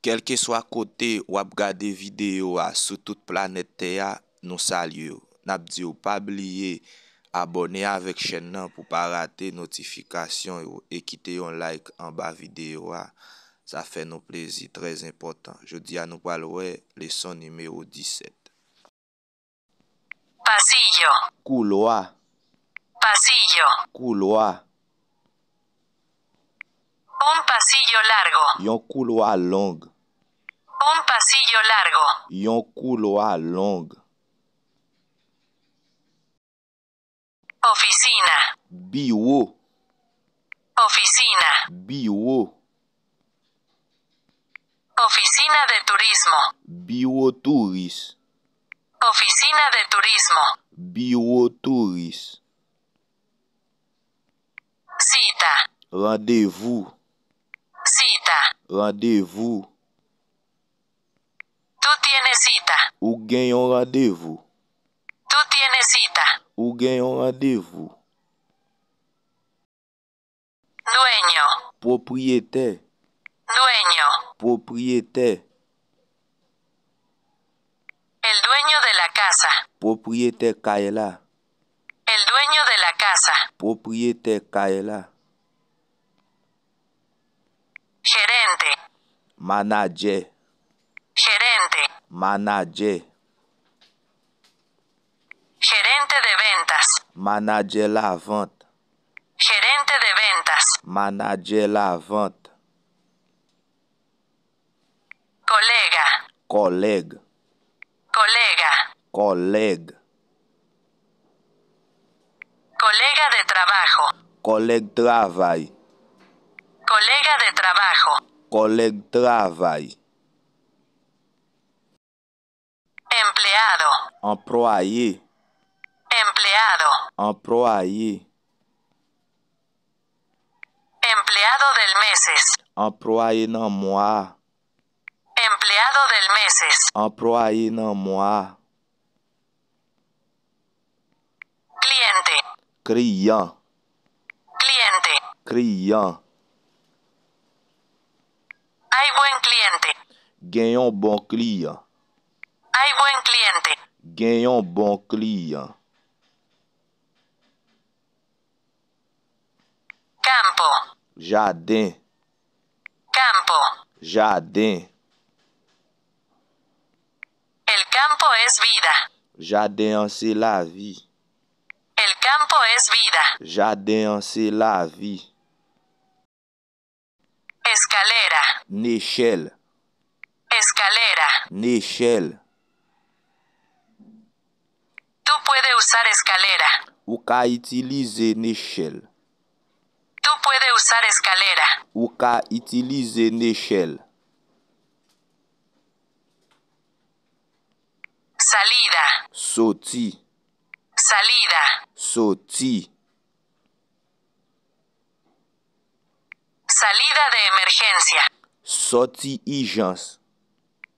Quel que soit côté ou ap gade vidéo sur toute planète Terre, nous saluons. N'a dit ou pas oublier abonner avec chaîne nan pour pas rater notification et quitter un like en bas vidéo. Ça fait nous plaisir très important. Je dis à nous parler leçon numéro 17. Pasillo, Couloir, pasillo, couloir, un pasillo largo, yon couloir long, un pasillo largo, yon couloir long. oficina, Bureau, oficina, bureau, oficina de turismo, bureau touriste, oficina de turismo, bureau touriste. cita, Rendez-vous, cita, rendez-vous. tú tienes cita, Ou gen yon rendez-vous, tú tienes cita, ou gen yon rendez-vous. dueño, Propriétaire, dueño, propriétaire, el dueño de la casa, propriétaire Kaela, el dueño de la casa, propriétaire Kaela. gerente, Manager, gerente, manager, gerente de ventas, manager la vente, gerente de ventas, manager la vente. colega, Collègue, colega, collègue, colega de trabajo, collègue travail, colega de trabajo, collègue travail. empleado, Employé, empleado, employé, empleado del meses, employé nan mois, empleado del meses, employé nan mois. cliente, Client, cliente, client. hay buen cliente, Gen yon bon client, hay buen cliente, gen yon bon client. campo, Jardin, campo, jardin. el campo es vida, Jardin an c'est la vie. el campo es vida, Jardin an c'est la vie. escalera, N'échelle, escalera, n'échelle. tú puedes usar escalera, Ou ka utiliser n'échelle. tú puedes usar escalera, Ou ka utiliser n'échelle. salida, Sorti, salida, sorti. salida de emergencia, Sorti urgence,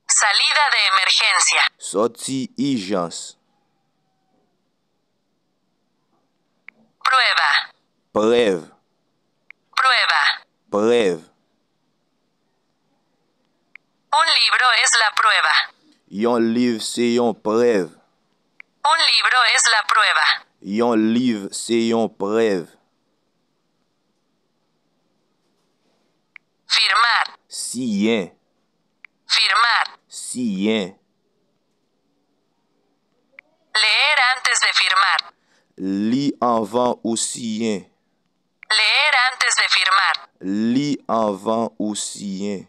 salida de emergencia, sorti urgence. prueba, Preuve, prueba, preuve. un libro es la prueba, Yon livre c'est yon preuve. un libro es la prueba, Yon livre c'est yon preuve. firmar, Signer, firmar, signer. leer antes de firmar, Li avant ou signer. leer antes de firmar, Li avant ou signer.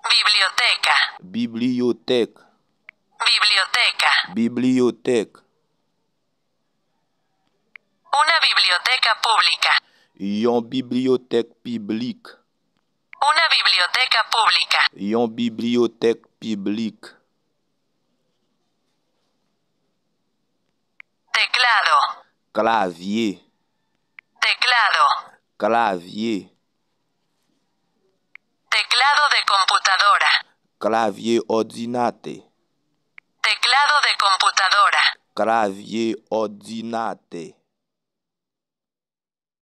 biblioteca, Bibliothèque, biblioteca, bibliothèque. una biblioteca pública, Yon bibliothèque publique. una biblioteca pública, Yon bibliothèque publique. teclado, Clavier, teclado, clavier. teclado de computadora, Clavier ordinateur. teclado de computadora, Clavier ordinateur.